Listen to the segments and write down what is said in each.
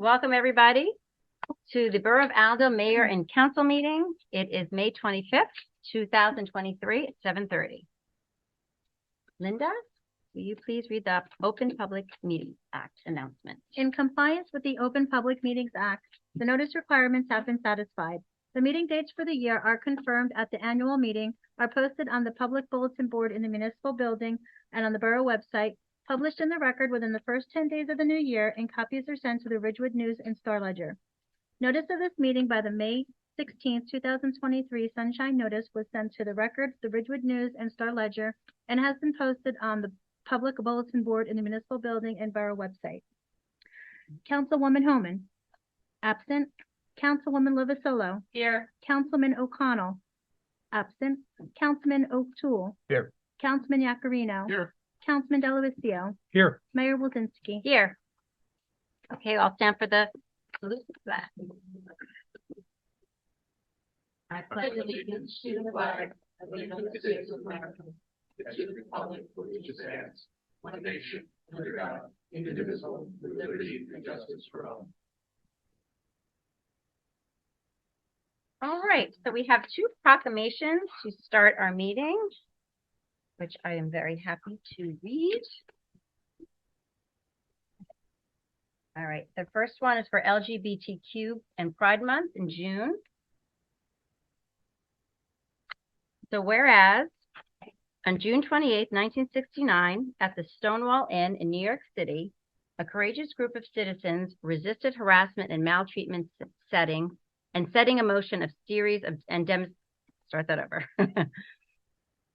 Welcome, everybody, to the Borough of Allendale Mayor and Council meeting. It is May 25th, 2023 at 7:30. Linda, will you please read the Open Public Meetings Act announcement? In compliance with the Open Public Meetings Act, the notice requirements have been satisfied. The meeting dates for the year are confirmed at the annual meeting, are posted on the public bulletin board in the municipal building and on the borough website, published in the record within the first 10 days of the new year, and copies are sent to the Ridgewood News and Star Ledger. Notice of this meeting by the May 16th, 2023 Sunshine Notice was sent to the record, the Ridgewood News and Star Ledger, and has been posted on the public bulletin board in the municipal building and borough website. Councilwoman Homan, absent. Councilwoman Lovasolo. Here. Councilman O'Connell, absent. Councilman O'Toole. Here. Councilman Yacarino. Here. Councilman Delavatio. Here. Mayor Wilzinski. Here. Okay, I'll stand for the salute flag. I pledge allegiance to the flag of the United States of America, and to the republic for which it stands, one nation, under God, indivisible, with liberty and justice for all. All right, so we have two proclamations to start our meeting, which I am very happy to read. All right, the first one is for LGBTQ and Pride Month in June. So whereas on June 28, 1969, at the Stonewall Inn in New York City, a courageous group of citizens resisted harassment and maltreatment setting in motion a series of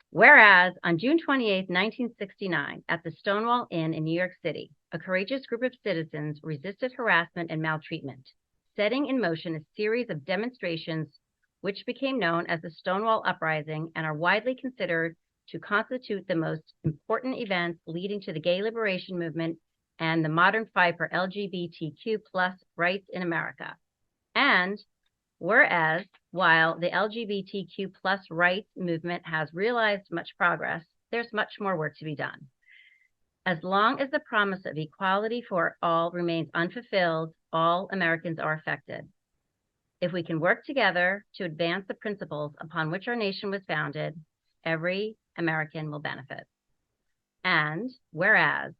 Whereas on June 28, 1969, at the Stonewall Inn in New York City, a courageous group of citizens resisted harassment and maltreatment, setting in motion a series of demonstrations which became known as the Stonewall Uprising and are widely considered to constitute the most important events leading to the gay liberation movement and the modern fight for LGBTQ+ rights in America. And whereas, while the LGBTQ+ rights movement has realized much progress, there's much more work to be done. As long as the promise of equality for all remains unfulfilled, all Americans are affected. If we can work together to advance the principles upon which our nation was founded, every American will benefit. And whereas,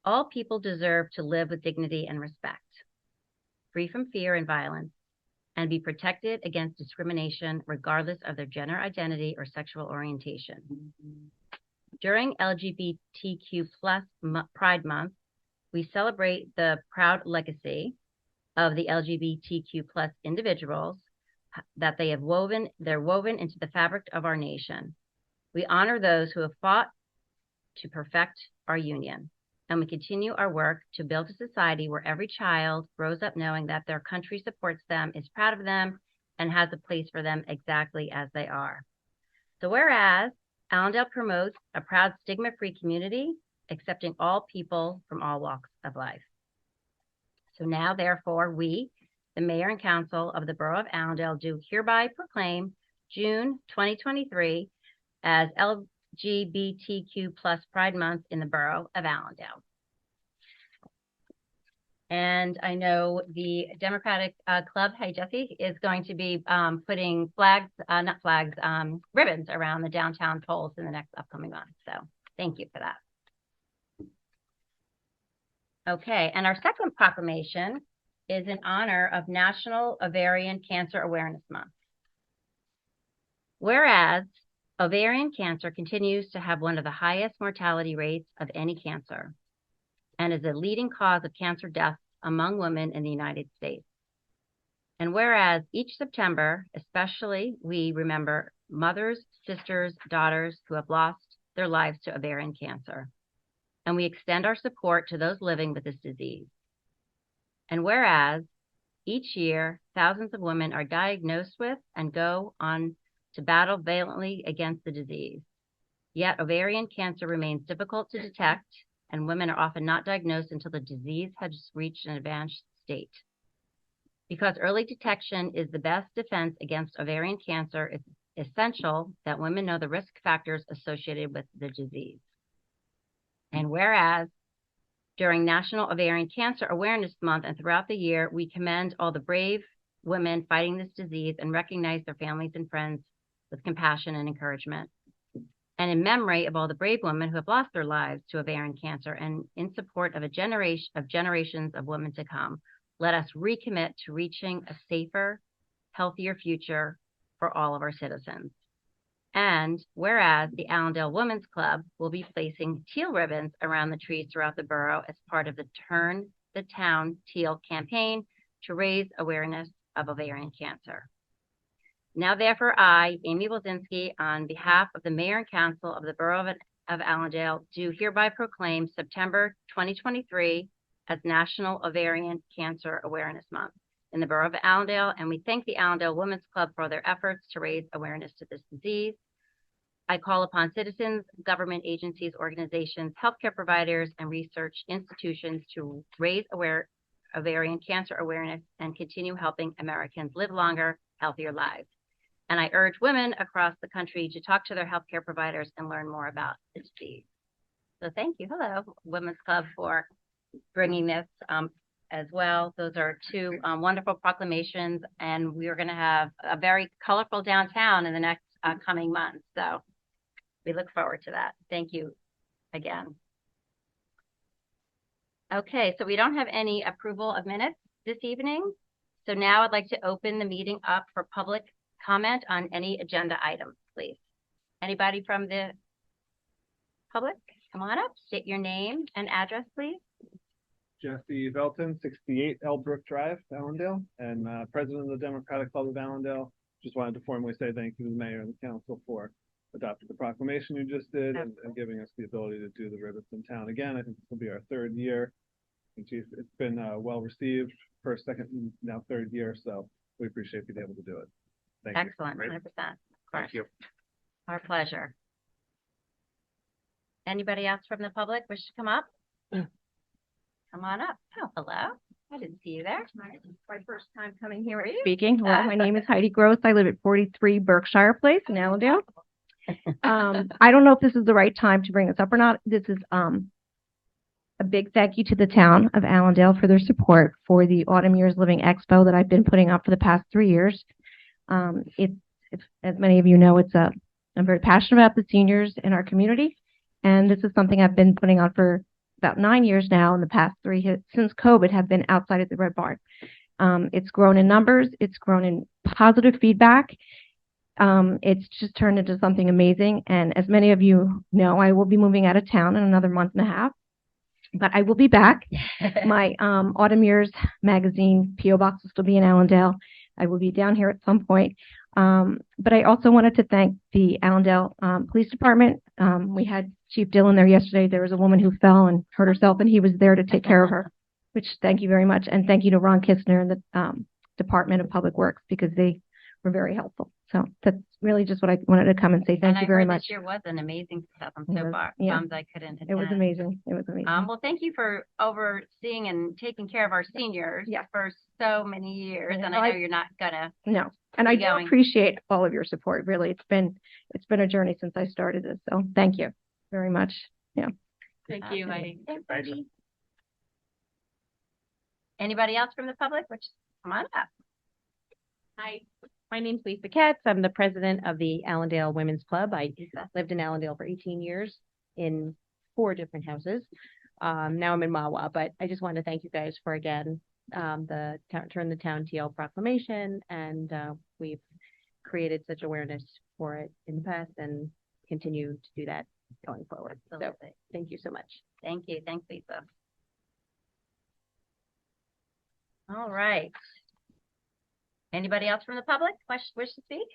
all people deserve to live with dignity and respect, free from fear and violence, and be protected against discrimination regardless of their gender identity or sexual orientation. During LGBTQ+ Pride Month, we celebrate the proud legacy of the LGBTQ+ individuals that they're woven into the fabric of our nation. We honor those who have fought to perfect our union, and we continue our work to build a society where every child grows up knowing that their country supports them, is proud of them, and has a place for them exactly as they are. So whereas Allendale promotes a proud stigma-free community, accepting all people from all walks of life. So now, therefore, we, the Mayor and Council of the Borough of Allendale, do hereby proclaim June 2023 as LGBTQ+ Pride Month in the Borough of Allendale. And I know the Democratic Club, hey Jesse, is going to be putting ribbons around the downtown poles in the next upcoming month. So thank you for that. Okay, and our second proclamation is in honor of National Ovarian Cancer Awareness Month. Whereas ovarian cancer continues to have one of the highest mortality rates of any cancer and is a leading cause of cancer deaths among women in the United States. And whereas each September, especially, we remember mothers, sisters, daughters who have lost their lives to ovarian cancer. And we extend our support to those living with this disease. And whereas each year, thousands of women are diagnosed with and go on to battle valiantly against the disease. Yet ovarian cancer remains difficult to detect, and women are often not diagnosed until the disease has reached an advanced state. Because early detection is the best defense against ovarian cancer, it's essential that women know the risk factors associated with the disease. And whereas During National Ovarian Cancer Awareness Month and throughout the year, we commend all the brave women fighting this disease and recognize their families and friends with compassion and encouragement. And in memory of all the brave women who have lost their lives to ovarian cancer and in support of generations of women to come, let us recommit to reaching a safer, healthier future for all of our citizens. And whereas the Allendale Women's Club will be placing teal ribbons around the trees throughout the borough as part of the Turn the Town Teal campaign to raise awareness of ovarian cancer. Now, therefore, I, Amy Wilzinski, on behalf of the Mayor and Council of the Borough of Allendale, do hereby proclaim September 2023 as National Ovarian Cancer Awareness Month in the Borough of Allendale, and we thank the Allendale Women's Club for their efforts to raise awareness to this disease. I call upon citizens, government agencies, organizations, healthcare providers, and research institutions to raise ovarian cancer awareness and continue helping Americans live longer, healthier lives. And I urge women across the country to talk to their healthcare providers and learn more about the disease. So thank you. Hello, Women's Club, for bringing this as well. Those are two wonderful proclamations, and we are going to have a very colorful downtown in the next coming months. So we look forward to that. Thank you again. Okay, so we don't have any approval of minutes this evening. So now I'd like to open the meeting up for public comment on any agenda items, please. Anybody from the public? Come on up, state your name and address, please. Jesse Velton, 68 Elbrook Drive, Allendale, and President of the Democratic Club of Allendale. Just wanted to formally say thank you to the Mayor and the Council for adopting the proclamation you just did and giving us the ability to do the ribbons in town again. I think this will be our third year. It's been well received, first, second, and now third year, so we appreciate being able to do it. Thank you. Excellent, 100%. Of course. Thank you. Our pleasure. Anybody else from the public wish to come up? Come on up. Oh, hello. I didn't see you there. My first time coming here. Speaking. Hello, my name is Heidi Gross. I live at 43 Berkshire Place in Allendale. I don't know if this is the right time to bring this up or not. This is a big thank you to the town of Allendale for their support for the Autumn Years Living Expo that I've been putting up for the past 3 years. It's as many of you know, I'm very passionate about the seniors in our community, and this is something I've been putting on for about 9 years now. In the past 3 since COVID have been outside at the Red Barn. It's grown in numbers. It's grown in positive feedback. It's just turned into something amazing. And as many of you know, I will be moving out of town in another month and a half, but I will be back. My Autumn Years magazine P.O. box will still be in Allendale. I will be down here at some point. But I also wanted to thank the Allendale Police Department. We had Chief Dillon there yesterday. There was a woman who fell and hurt herself, and he was there to take care of her, which thank you very much. And thank you to Ron Kistner and the Department of Public Works, because they were very helpful. So that's really just what I wanted to come and say. Thank you very much. This year was an amazing stuff. I'm so bummed I couldn't attend. It was amazing. It was amazing. Well, thank you for overseeing and taking care of our seniors for so many years. And I know you're not gonna. No. And I do appreciate all of your support. Really, it's been a journey since I started this. So thank you very much. Yeah. Thank you, Heidi. Thanks. Anybody else from the public? Come on up. Hi, my name's Lisa Katz. I'm the president of the Allendale Women's Club. I lived in Allendale for 18 years in 4 different houses. Now I'm in Mahwah, but I just want to thank you guys for, again, the Turn the Town Teal proclamation, and we've created such awareness for it in the past and continue to do that going forward. So thank you so much. Thank you. Thanks, Lisa. All right. Anybody else from the public wish to speak?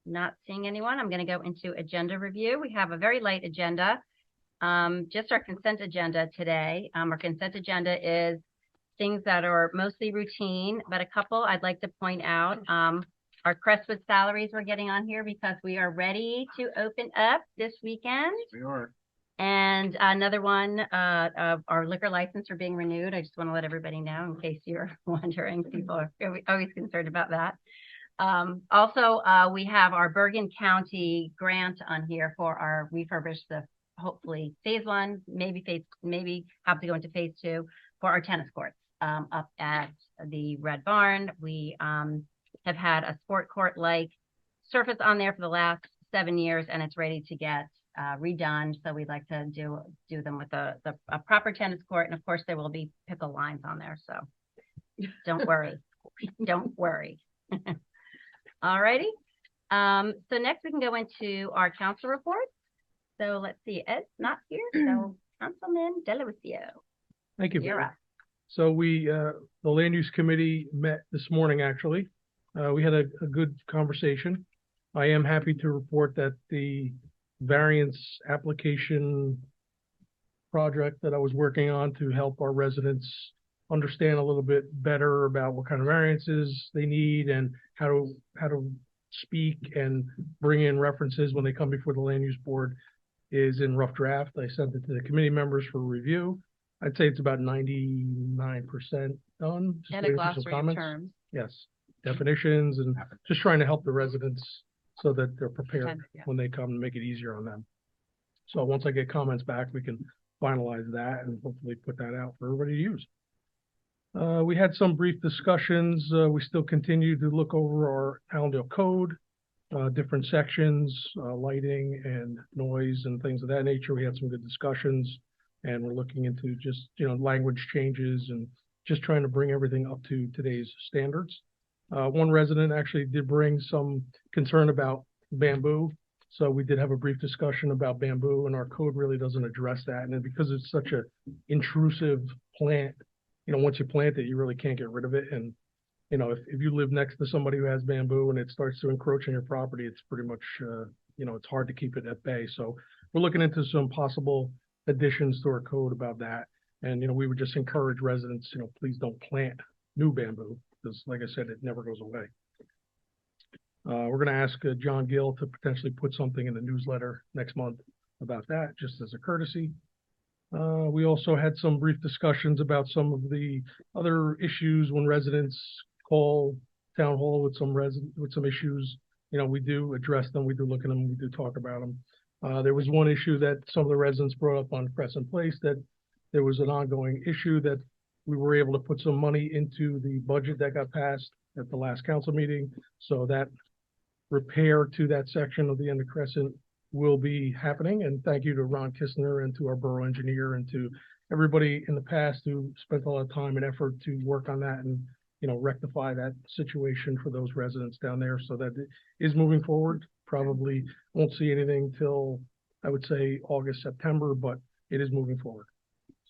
Not seeing anyone. I'm going to go into agenda review. We have a very light agenda. Just our consent agenda today. Our consent agenda is things that are mostly routine, but a couple I'd like to point out. Our Crestwood salaries we're getting on here because we are ready to open up this weekend. We are. And another one, our liquor license are being renewed. I just want to let everybody know in case you're wondering. People are always concerned about that. Also, we have our Bergen County grant on here for our refurbish the hopefully phase one, maybe have to go into phase two for our tennis courts up at the Red Barn. We have had a sport court like surface on there for the last 7 years, and it's ready to get redone. So we'd like to do them with a proper tennis court, and of course there will be pickle lines on there. So don't worry, don't worry. All righty. So next we can go into our council reports. So let's see, Ed's not here, so Councilman Delavatio. Thank you, You're Mayor. up. So the Land Use Committee met this morning, actually. We had a good conversation. I am happy to report that the variance application project that I was working on to help our residents understand a little bit better about what kind of variances they need and how to speak and bring in references when they come before the Land Use Board is in rough draft. I sent it to the committee members for review. I'd say it's about 99% done. Just And a waiting for some glossary of comments. terms. Yes, definitions and just trying to help the residents so that they're prepared Yeah. when they come and make it easier on them. So once I get comments back, we can finalize that and hopefully put that out for everybody to use. We had some brief discussions. We still continue to look over our Allendale code, different sections, lighting and noise and things of that nature. We had some good discussions, and we're looking into just, language changes and just trying to bring everything up to today's standards. One resident actually did bring some concern about bamboo. So we did have a brief discussion about bamboo, and our code really doesn't address that. And because it's such a intrusive plant, once you plant it, you really can't get rid of it. And, if you live next to somebody who has bamboo and it starts to encroach on your property, it's pretty much, it's hard to keep it at bay. So we're looking into some possible additions to our code about that. And, we would just encourage residents, please don't plant new bamboo because, like I said, it never goes away. We're going to ask John Gill to potentially put something in the newsletter next month about that, just as a courtesy. We also had some brief discussions about some of the other issues when residents call town hall with some issues. We do address them, we do look at them, we do talk about them. There was one issue that some of the residents brought up on Crescent Place, that there was an ongoing issue that we were able to put some money into the budget that got passed at the last council meeting. So that repair to that section of the end of Crescent will be happening. And thank you to Ron Kistner and to our borough engineer and to everybody in the past who spent a lot of time and effort to work on that and, rectify that situation for those residents down there, so that it is moving forward. Probably won't see anything till, I would say, August, September, but it is moving forward.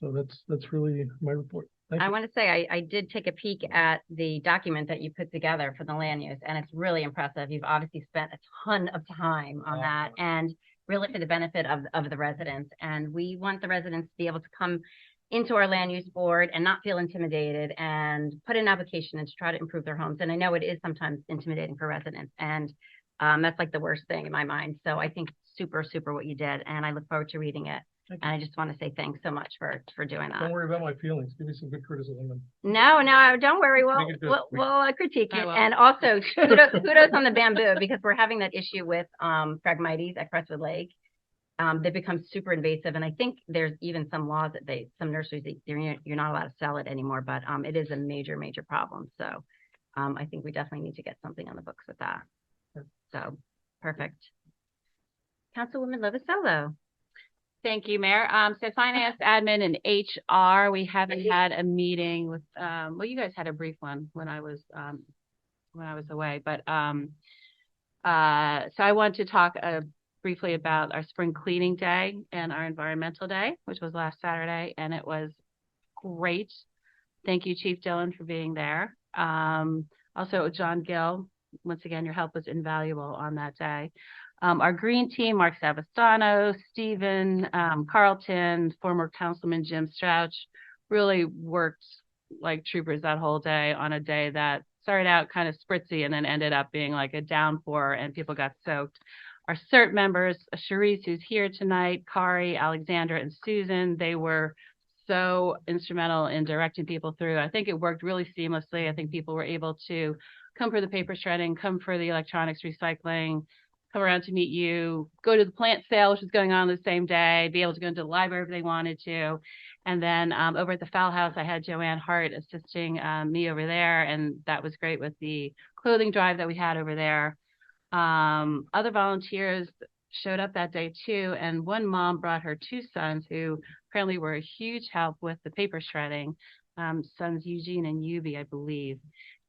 So that's really my report. I want to say I did take a peek at the document that you put together for the land use, and it's really impressive. You've obviously spent a ton of time on that, and really for the benefit of the residents. And we want the residents to be able to come into our land use board and not feel intimidated and put in an application and to try to improve their homes. And I know it is sometimes intimidating for residents, and that's like the worst thing in my mind. So I think super what you did, and I look forward to reading it. And I just want to say thanks so much for doing that. Don't worry about my feelings. Give me some good criticism. No, don't worry. We'll critique it. And also kudos on the bamboo, because we're having that issue with Phragmites at Crestwood Lake. They become super invasive, and I think there's even some laws that some nurseries, you're not allowed to sell it anymore, but it is a major problem. So I think we definitely need to get something on the books with that. So perfect. Councilwoman Lovasello. Thank you, Mayor. So finance, admin, and HR, we haven't had a meeting with, well, you guys had a brief one when I was away, but, so I want to talk briefly about our spring cleaning day and our environmental day, which was last Saturday, and it was great. Thank you, Chief Dillon, for being there. Also, John Gill, once again, your help was invaluable on that day. Our green team, Mark Savastano, Stephen Carlton, former Councilman Jim Strouch, really worked like troopers that whole day on a day that started out kind of spritzy and then ended up being like a downpour and people got soaked. Our CERT members, Cherise, who's here tonight, Kari, Alexandra, and Susan, they were so instrumental in directing people through. I think it worked really seamlessly. I think people were able to come for the paper shredding, come for the electronics recycling, come around to meet you, go to the plant sale, which was going on the same day, be able to go into the library if they wanted to. And then over at the Fowl House, I had Joanne Hart assisting me over there, and that was great with the clothing drive that we had over there. Other volunteers showed up that day too, and one mom brought her two sons who apparently were a huge help with the paper shredding, sons Eugene and Yubi, I believe.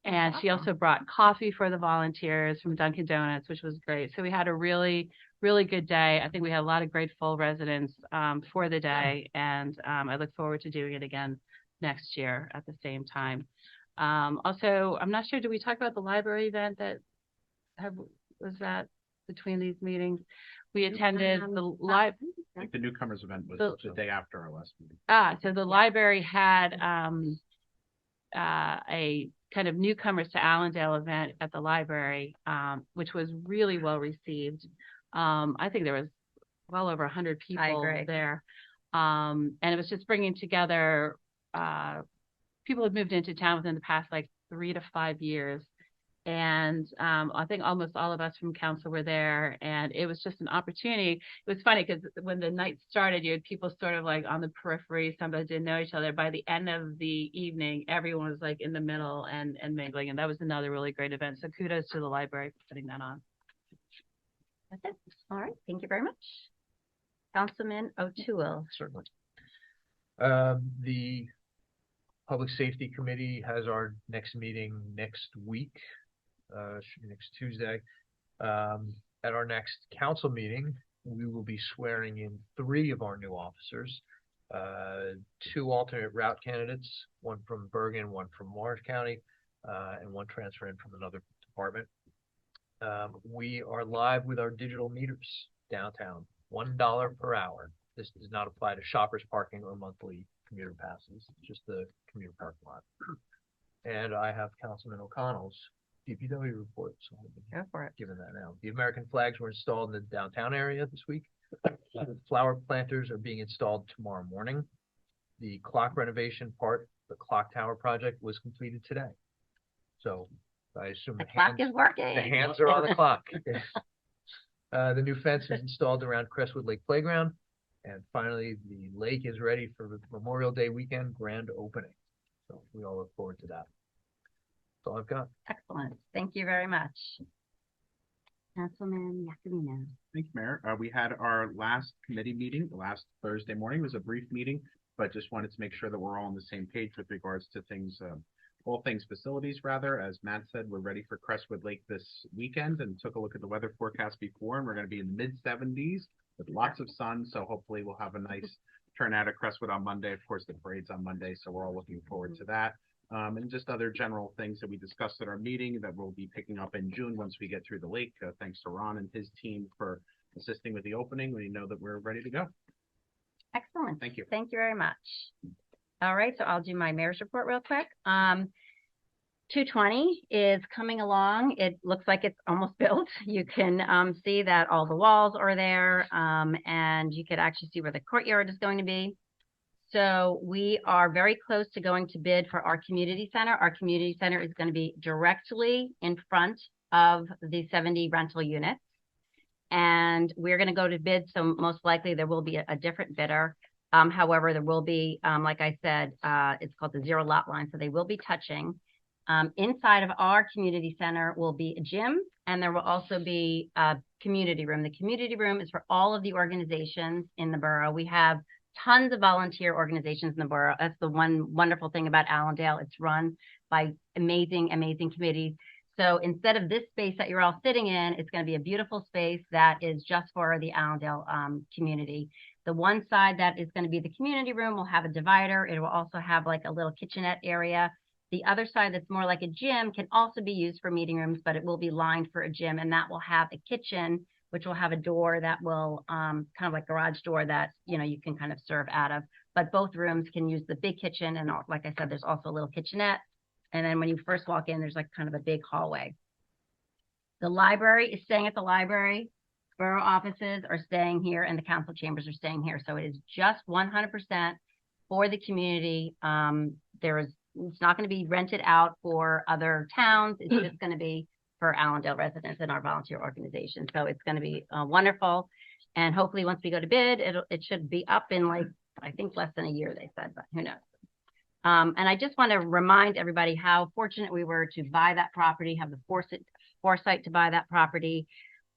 And she also brought coffee for the volunteers from Dunkin' Donuts, which was great. So we had a really, really good day. I think we had a lot of grateful residents for the day, and I look forward to doing it again next year at the same time. Also, I'm not sure, did we talk about the library event was that between these meetings? We attended the I think the newcomers event was the day after our last meeting. So the library had a kind of newcomers to Allendale event at the library, which was really well received. I think there was well over 100 people there. And it was just bringing together people who had moved into town within the past like 3 to 5 years. And I think almost all of us from council were there, and it was just an opportunity. It was funny because when the night started, you had people sort of like on the periphery, some that didn't know each other. By the end of the evening, everyone was like in the middle and mingling, and that was another really great event. So kudos to the library for putting that on. That's it. All right. Thank you very much. Councilman O'Toole. Certainly. The Public Safety Committee has our next meeting next week. Should be next Tuesday. At our next council meeting, we will be swearing in 3 of our new officers, 2 alternate route candidates, one from Bergen, one from Orange County, and one transfer in from another department. We are live with our digital meters downtown, $1 per hour. This does not apply to shoppers parking or monthly commuter passes, just the commuter parking lot. And I have Councilman O'Connell's DPW report, so I'll be giving that out. The American flags were installed in the downtown area this week. Flower planters are being installed tomorrow morning. The clock renovation part, the clock tower project, was completed today. So I assume the clock is working. The hands are on the clock. The new fence is installed around Crestwood Lake Playground. And finally, the lake is ready for Memorial Day weekend grand opening. So we all look forward to that. That's all I've got. Excellent. Thank you very much. Councilman Iacomino. Thank you, Mayor. We had our last committee meeting, last Thursday morning. It was a brief meeting, but just wanted to make sure that we're all on the same page with regards to things, all things facilities, rather. As Matt said, we're ready for Crestwood Lake this weekend and took a look at the weather forecast before, and we're going to be in the mid-70s with lots of sun. So hopefully we'll have a nice turnout at Crestwood on Monday. Of course, the parade's on Monday, so we're all looking forward to that. And just other general things that we discussed at our meeting that we'll be picking up in June once we get through the lake. Thanks to Ron and his team for assisting with the opening. We know that we're ready to go. Excellent. Thank you. Thank you very much. All right, so I'll do my mayor's report real quick. 220 is coming along. It looks like it's almost built. You can see that all the walls are there, and you could actually see where the courtyard is going to be. So we are very close to going to bid for our community center. Our community center is going to be directly in front of the 70 rental units. And we're going to go to bid, so most likely there will be a different bidder. However, there will be, like I said, it's called the zero lot line, so they will be touching. Inside of our community center will be a gym, and there will also be a community room. The community room is for all of the organizations in the borough. We have tons of volunteer organizations in the borough. That's the one wonderful thing about Allendale. It's run by amazing, amazing committees. So instead of this space that you're all sitting in, it's going to be a beautiful space that is just for the Allendale community. The one side that is going to be the community room will have a divider. It will also have like a little kitchenette area. The other side that's more like a gym can also be used for meeting rooms, but it will be lined for a gym, and that will have a kitchen, which will have a door that will kind of like garage door that, you know, you can kind of serve out of. But both rooms can use the big kitchen, and like I said, there's also a little kitchenette. And then when you first walk in, there's like kind of a big hallway. The library is staying at the library. Borough offices are staying here, and the council chambers are staying here. So it is just 100% for the community. It's not going to be rented out for other towns. It's just going to be for Allendale residents and our volunteer organization. So it's going to be wonderful. And hopefully once we go to bid, it should be up in like, I think less than a year, they said, but who knows. And I just want to remind everybody how fortunate we were to buy that property, have the foresight to buy that property.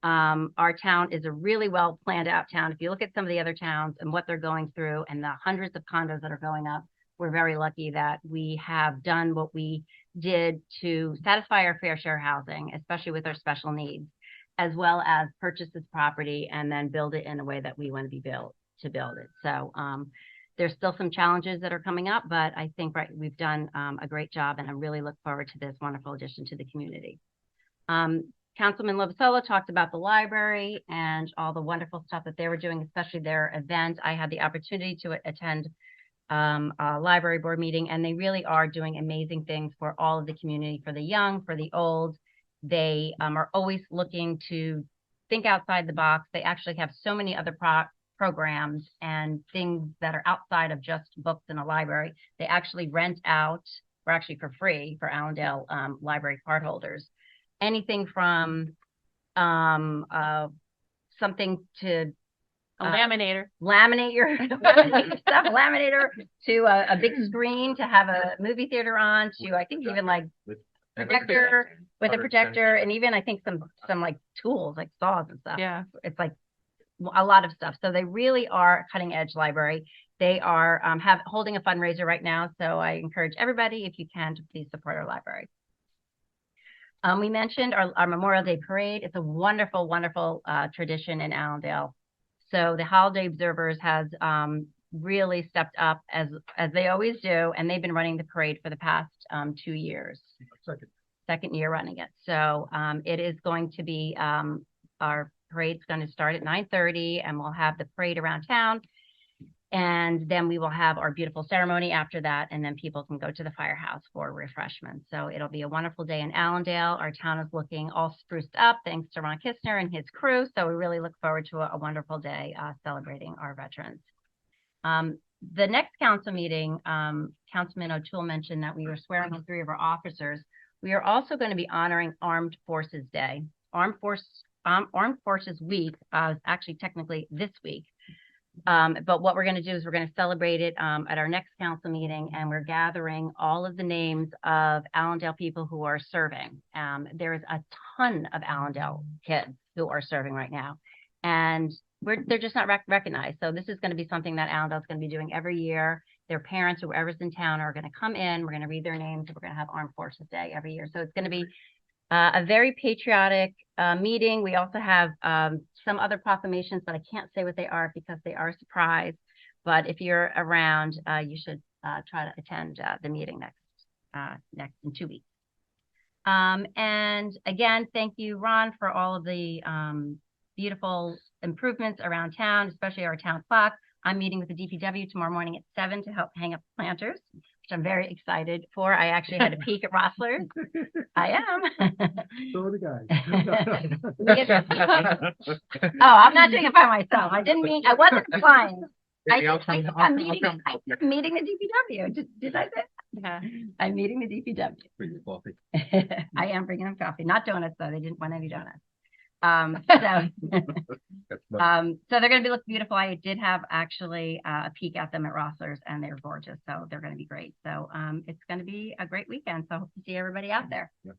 Our town is a really well planned out town. If you look at some of the other towns and what they're going through and the hundreds of condos that are going up, we're very lucky that we have done what we did to satisfy our fair share housing, especially with our special needs, as well as purchase this property and then build it in a way that we want to be built to build it. So there's still some challenges that are coming up, but I think we've done a great job, and I really look forward to this wonderful addition to the community. Councilman Lovasolo talked about the library and all the wonderful stuff that they were doing, especially their event. I had the opportunity to attend a library board meeting, and they really are doing amazing things for all of the community, for the young, for the old. They are always looking to think outside the box. They actually have so many other programs and things that are outside of just books in a library. They actually rent out, or actually for free, for Allendale library card holders, anything from something to A laminator. laminate your stuff, laminator, to a big screen to have a movie theater on, to I think even like projector with a projector, and even I think some like tools like saws and stuff. Yeah. It's like a lot of stuff. So they really are a cutting edge library. They are holding a fundraiser right now. So I encourage everybody, if you can, to please support our library. We mentioned our Memorial Day parade. It's a wonderful, wonderful tradition in Allendale. So the Holiday Observers has really stepped up as they always do, and they've been running the parade for the past 2 years. Second year running it. So it is going to be our parade's going to start at 9:30, and we'll have the parade around town. And then we will have our beautiful ceremony after that, and then people can go to the firehouse for refreshments. So it'll be a wonderful day in Allendale. Our town is looking all spruced up thanks to Ron Kistner and his crew. So we really look forward to a wonderful day celebrating our veterans. The next council meeting, Councilman O'Toole mentioned that we were swearing in 3 of our officers. We are also going to be honoring Armed Forces Day. Armed Forces Week is actually technically this week. But what we're going to do is we're going to celebrate it at our next council meeting, and we're gathering all of the names of Allendale people who are serving. There is a ton of Allendale kids who are serving right now, and they're just not recognized. So this is going to be something that Allendale is going to be doing every year. Their parents, whoever's in town, are going to come in. We're going to read their names, and we're going to have Armed Forces Day every year. So it's going to be a very patriotic meeting. We also have some other proclamations, but I can't say what they are because they are a surprise. But if you're around, you should try to attend the meeting next in 2 weeks. And again, thank you, Ron, for all of the beautiful improvements around town, especially our town clock. I'm meeting with the DPW tomorrow morning at 7 to help hang up planters, which I'm very excited for. I actually had a peek at Rossler's. I am. So are the guys. Oh, I'm not doing it by myself. I wasn't applying. I'm meeting the DPW. Did I say that? Yeah. I'm meeting the DPW. Bring your coffee. I am bringing them coffee, not donuts though. They didn't want any donuts. So they're going to look beautiful. I did have actually a peek at them at Rossler's, and they're gorgeous. So they're going to be great. So it's going to be a great weekend. So I hope to see everybody out there. Yep.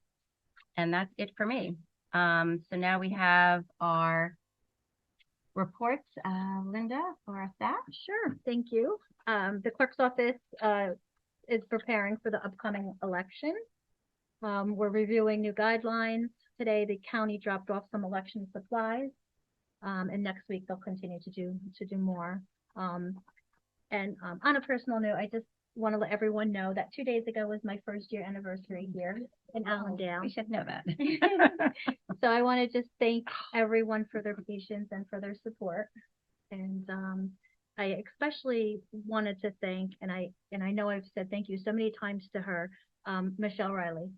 And that's it for me. So now we have our reports. Linda, for our staff. Sure, thank you. The clerk's office is preparing for the upcoming election. We're reviewing new guidelines. Today, the county dropped off some election supplies, and next week they'll continue to do more. And on a personal note, I just want to let everyone know that 2 days ago was my first year anniversary here in Allendale. We should know that. So I want to just thank everyone for their patience and for their support. And I especially wanted to thank, and I know I've said thank you so many times to her, Michelle Riley,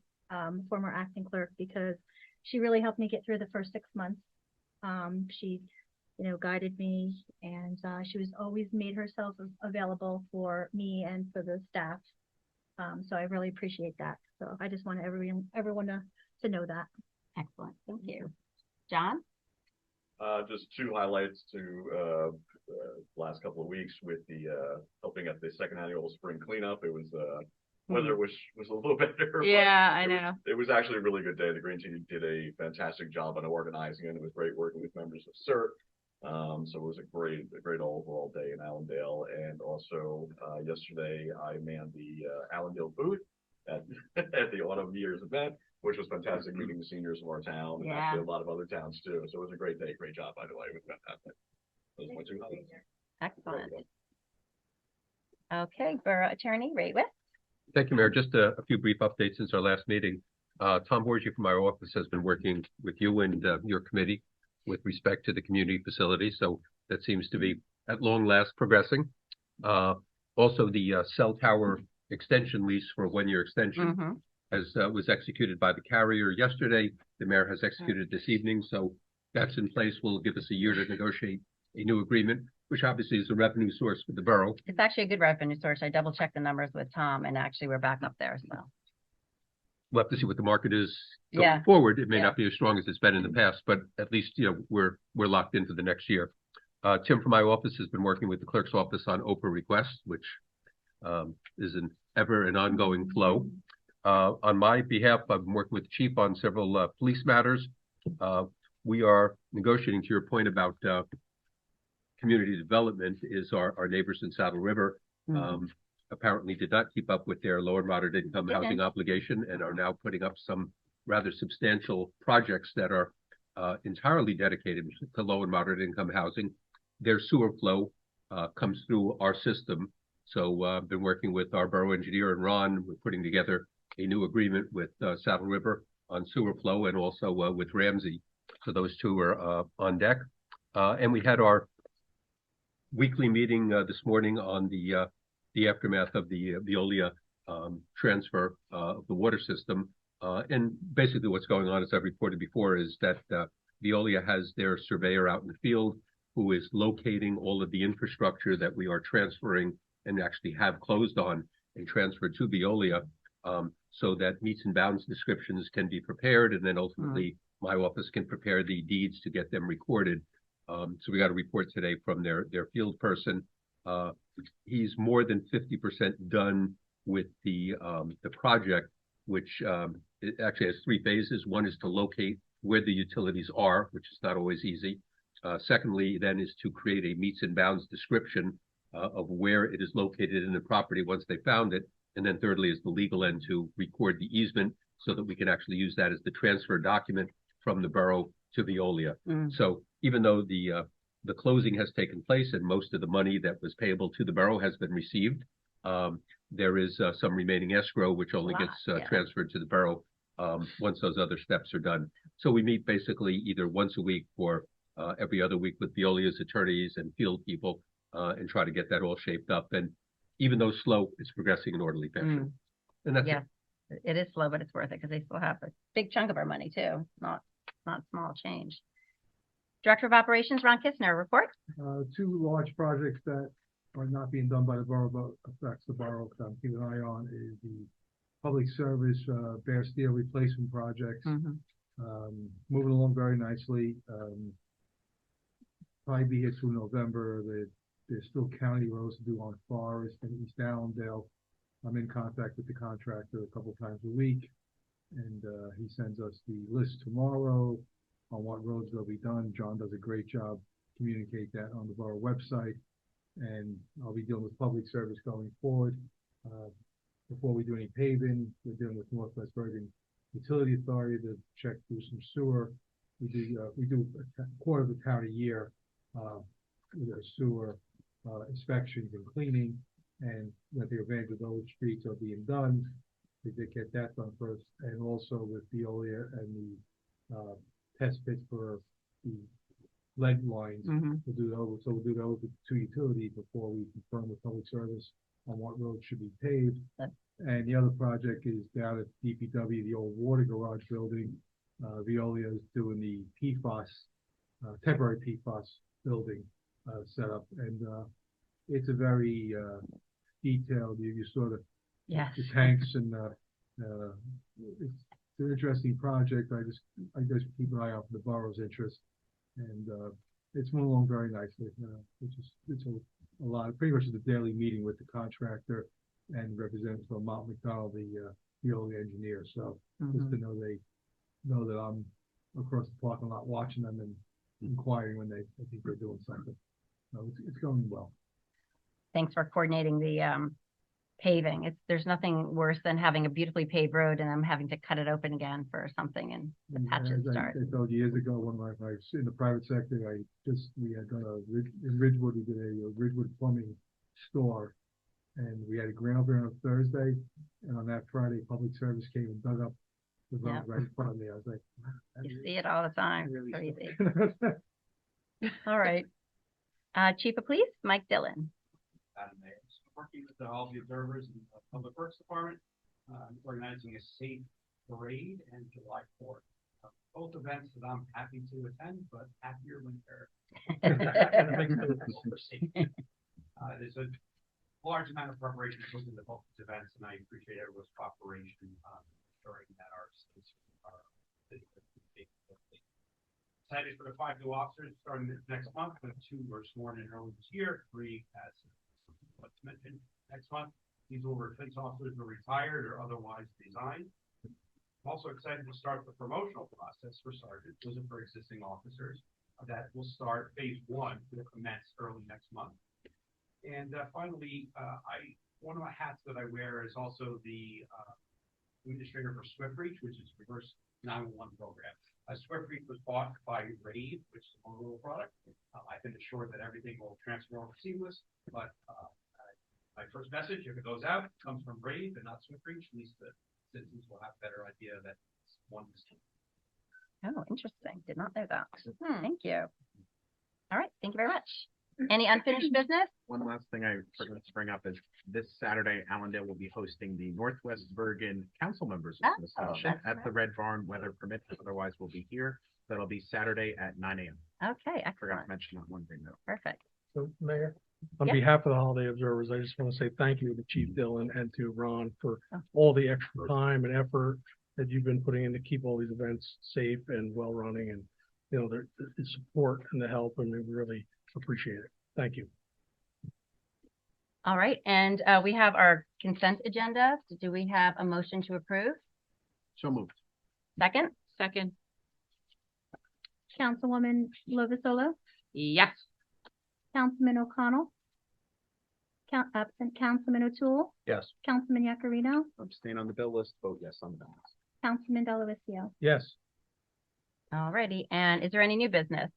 former acting clerk, because she really helped me get through the first 6 months. She, guided me, and she was always made herself available for me and for the staff. So I really appreciate that. So I just want everyone to know that. Excellent. Thank you. John? Just two highlights to last couple of weeks with the helping at the second annual spring cleanup. It was weather was a little better. Yeah, I know. It was actually a really good day. The green team did a fantastic job on organizing it. It was great working with members of CERT. So it was a great overall day in Allendale. And also yesterday I manned the Allendale booth at at the Autumn Years event, which was fantastic, meeting the seniors of our town and actually a lot of other towns too. So it was a great day. Great job, by the way. It was fantastic. Those are my two highlights. Excellent. Okay, Borough Attorney Ray Witt. Thank you, Mayor. Just a few brief updates since our last meeting. Tom Borgia from our office has been working with you and your committee with respect to the community facility. So that seems to be at long last progressing. Also, the cell tower extension lease for a one-year extension was executed by the carrier yesterday. The mayor has executed this evening. So that's in place. Will give us a year to negotiate a new agreement, which obviously is a revenue source for the borough. It's actually a good revenue source. I double checked the numbers with Tom, and actually we're back up there. So We'll have to see what the market is going forward. It may not be as strong as it's been in the past, but at least we're locked into the next year. Tim from my office has been working with the clerk's office on Oprah requests, which is an ongoing flow. On my behalf, I've been working with the chief on several police matters. We are negotiating, to your point about community development, is our neighbors in Saddle River apparently did not keep up with their low and moderate income housing obligation and are now putting up some rather substantial projects that are entirely dedicated to low and moderate income housing. Their sewer flow comes through our system. So I've been working with our borough engineer and Ron. We're putting together a new agreement with Saddle River on sewer flow and also with Ramsey. So those two are on deck. And we had our weekly meeting this morning on the aftermath of the Veolia transfer of the water system. And basically what's going on, as I've reported before, is that Veolia has their surveyor out in the field who is locating all of the infrastructure that we are transferring and actually have closed on and transferred to Veolia, so that meets and bounds descriptions can be prepared, and then ultimately my office can prepare the deeds to get them recorded. So we got a report today from their field person. He's more than 50% done with the project, which it actually has three phases. One is to locate where the utilities are, which is not always easy. Secondly, then is to create a meets and bounds description of where it is located in the property once they found it. And then thirdly is the legal end to record the easement so that we can actually use that as the transfer document from the borough to Veolia. So even though the closing has taken place and most of the money that was payable to the borough has been received, there is some remaining escrow, which only gets transferred to the borough once those other steps are done. So we meet basically either once a week or every other week with Veolia's attorneys and field people and try to get that all shaped up. And even though slow, it's progressing in orderly fashion. And that's it is slow, but it's worth it because they still have a big chunk of our money too. Not small change. Director of Operations, Ron Kistner, report. Two large projects that are not being done by the borough, but affects the borough that I'm keeping an eye on is the public service bare steel replacement projects. Moving along very nicely. Probably be here through November. There's still county roads to do on Forest and East Allendale. I'm in contact with the contractor a couple times a week, and he sends us the list tomorrow on what roads will be done. John does a great job communicate that on the borough website, and I'll be dealing with public service going forward. Before we do any paving, we're dealing with Northwest Bergen Utility Authority to check through some sewer. We do a quarter of the town a year with our sewer inspections and cleaning, and I think advantage of those streets are being done. We did get that done first, and also with Veolia and the test pits for the lead lines. We'll do those. So we'll do those with two utilities before we confirm with public service on what roads should be paved. And the other project is down at DPW, the old water garage building. Veolia is doing the PFAS, temporary PFAS building setup, and it's a very detailed. You saw the tanks, and an interesting project. I just keep an eye out for the borough's interest. And, it's moving along very nicely. It's a lot, pretty much a daily meeting with the contractor and representatives from Mount McDonald, the old engineer. So just to know they know that I'm across the parking lot watching them and inquiring when I think they're doing something. So it's going well. Thanks for coordinating the paving. There's nothing worse than having a beautifully paved road and then having to cut it open again for something and the And patches as start. I told you years ago, when I was in the private sector, we had done in Ridgewood, we did a Ridgewood plumbing store. And we had a grand opening on Thursday, and on that Friday, public service came and dug up the road Yeah. right in front of me. I was like, wow, You see it all the time. really Crazy. sucks. All right. Chief of Police, Mike Dillon. Madam Mayor, working with all the observers in the Public Works Department, organizing a safe parade and July 4th. Both events that I'm happy to attend, but happier when they're there's a large amount of preparation goes into both these events, and I appreciate everyone's cooperation ensuring that our citizens are excited for the 5 new officers starting next month. 2 were sworn in early this year, 3 as what's mentioned next month. These will replace officers who are retired or otherwise resigned. I'm also excited to start the promotional process for sergeants. Those are for existing officers. That will start phase 1, will commence early next month. And finally, one of my hats that I wear is also the administrator for SwiftReach, which is reverse 911 program. SwiftReach was bought by Rave, which is a Motorola product. I've been assured that everything will transfer over seamless, but my first message, if it goes out, comes from Rave and not SwiftReach. At least the citizens will have a better idea that it's one system. Oh, interesting. Did not know that. Thank you. All right. Thank you very much. Any unfinished business? One last thing I forgot to bring up is this Saturday, Allendale will be hosting the Northwest Bergen Council Members Association at the Red Barn, weather permits. Otherwise, we'll be here. That'll be Saturday at 9 a.m. Okay, I forgot to excellent. mention that one thing though. Perfect. So, Mayor, on Yeah. behalf of the holiday observers, I just want to say thank you to Chief Dillon and to Ron for all the extra time and effort that you've been putting in to keep all these events safe and well running, and the support and the help, and we really appreciate it. Thank you. All right, and we have our consent agenda. Do we have a motion to approve? So moved. Second? Second. Councilwoman Lovasolo, Yes. Councilman O'Connell, absent Councilman O'Toole, Yes. Councilman Yakarino, Abstain on the bill list, vote yes on the bill list. Councilman Delavatio. Yes. All righty, and is there any new business?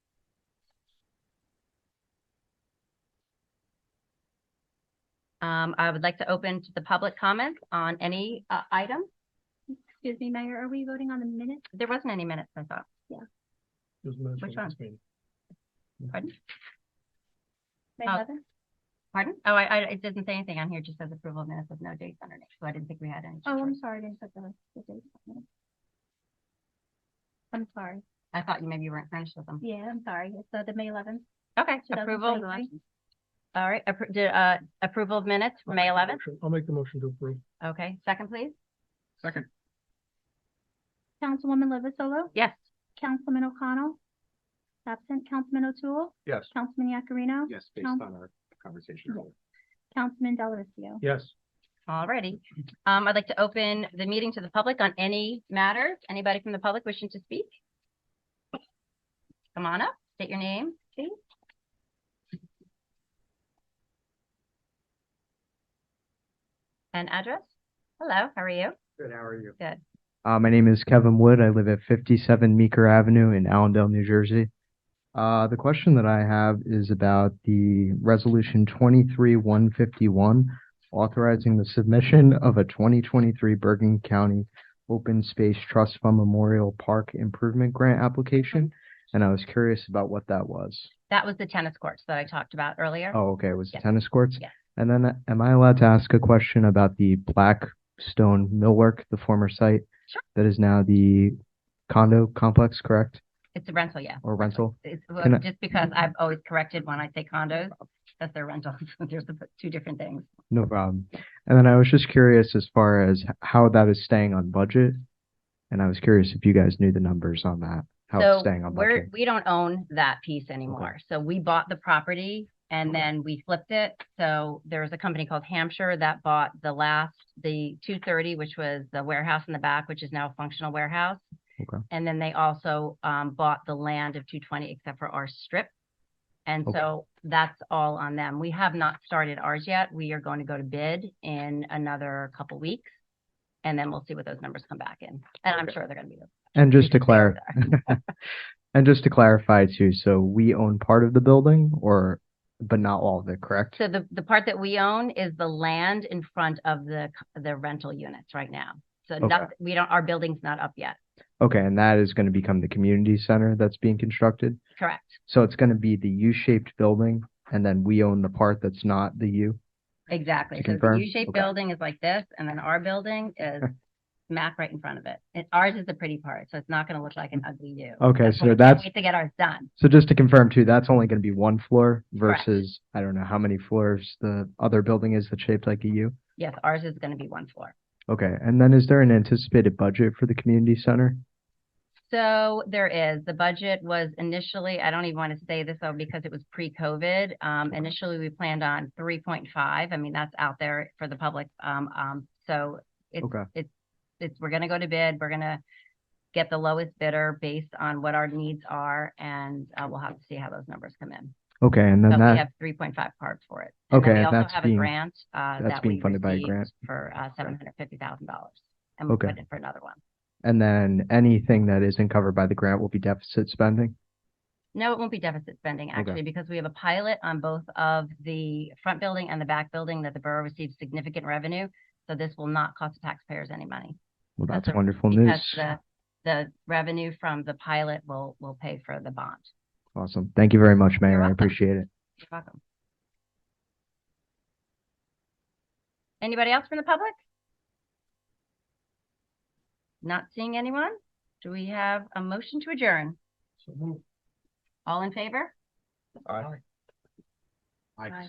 I would like to open to the public comments on any item. Excuse me, Mayor, are we voting on the minutes? There wasn't any minutes, I thought. There's minutes Which from one? this meeting. Pardon? May Oh. 11th? Pardon? Oh, it doesn't say anything on here, it just says approval of minutes with no dates underneath, so I didn't think we had any. Oh, I'm sorry, I didn't put the dates on it. I'm sorry. I thought maybe you weren't finished with them. Yeah, I'm sorry. It's the May 11th. Okay, approval. 2023. All right, approval of minutes for May 11th. I'll make the motion to approve. Okay, second, please. Second. Councilwoman Lovasolo, Yes. Councilman O'Connell, absent Councilman O'Toole, Yes. Councilman Yakarino, Yes, based Count- on our conversation earlier. Councilman Delavatio. Yes. All righty. I'd like to open the meeting to the public on any matters. Anybody from the public wishing to speak? Come on up, state your name, please. And address? Hello, how are you? Good, how are you? Good. My name is Kevin Wood. I live at 57 Meeker Avenue in Allendale, New Jersey. The question that I have is about the resolution 23-151, authorizing the submission of a 2023 Bergen County Open Space Trust Fund Memorial Park Improvement Grant application. And I was curious about what that was. That was the tennis courts that I talked about earlier. Oh, okay. It was the Yes. tennis courts? Yes. And then am I allowed to ask a question about the Blackstone Millwork, the former site? Sure. That is now the condo complex, correct? It's a rental, yeah. Or rental? It's, Can I- just because I've always corrected when I say condos, that they're rentals. There's two different things. No problem. And then I was just curious as far as how that is staying on budget. And I was curious if you guys knew the numbers on that, how it's staying on budget. We don't own that piece anymore. So we bought the property and then we flipped it. So there's a company called Hampshire that bought the 230, which was the warehouse in the back, which is now a functional warehouse. Okay. And then they also bought the land of 220, except for our strip. And so that's all on them. We have not started ours yet. We are going to go to bid in another couple weeks, and then we'll see what those numbers come back in. And I'm sure they're going to be. And just to clarify, and just to clarify too, so we own part of the building, but not all of it, correct? So the part that we own is the land in front of the rental units right now. So our building's not up yet. Okay, and that is going to become the community center that's being constructed? Correct. So it's going to be the U-shaped building, and then we own the part that's not the U? Exactly. So the U-shaped building is like this, and then our building is smack right in front of it. Ours is the pretty part, so it's not going to look like an ugly U. Okay, so we can't wait to get ours done. So just to confirm too, that's only going to be one floor versus, Correct. I don't know how many floors the other building is that's shaped like a U? Yes, ours is going to be one floor. Okay, and then is there an anticipated budget for the community center? So there is. The budget was initially, I don't even want to say this though, because it was pre-COVID. Initially we planned on 3.5. I mean, that's out there for the public. So we're going to go to bid. We're going to get the lowest bidder based on what our needs are. And we'll have to see how those numbers come in. Okay, and then we have 3.5 cards for it. And okay, then we also that's have being, a grant that's being funded by a grant for $750,000, and we'll put in for another one. And then anything that isn't covered by the grant will be deficit spending? No, it won't be deficit spending actually, because we have a pilot on both of the front building and the back building that the borough receives significant revenue. So this will not cost the taxpayers any money. Well, that's wonderful news. Because the revenue from the pilot will pay for the bond. Awesome. Thank you very much, Mayor. You're I welcome. appreciate it. You're welcome. Anybody else from the public? Not seeing anyone? Do we have a motion to adjourn? All in favor? Aye. Aye.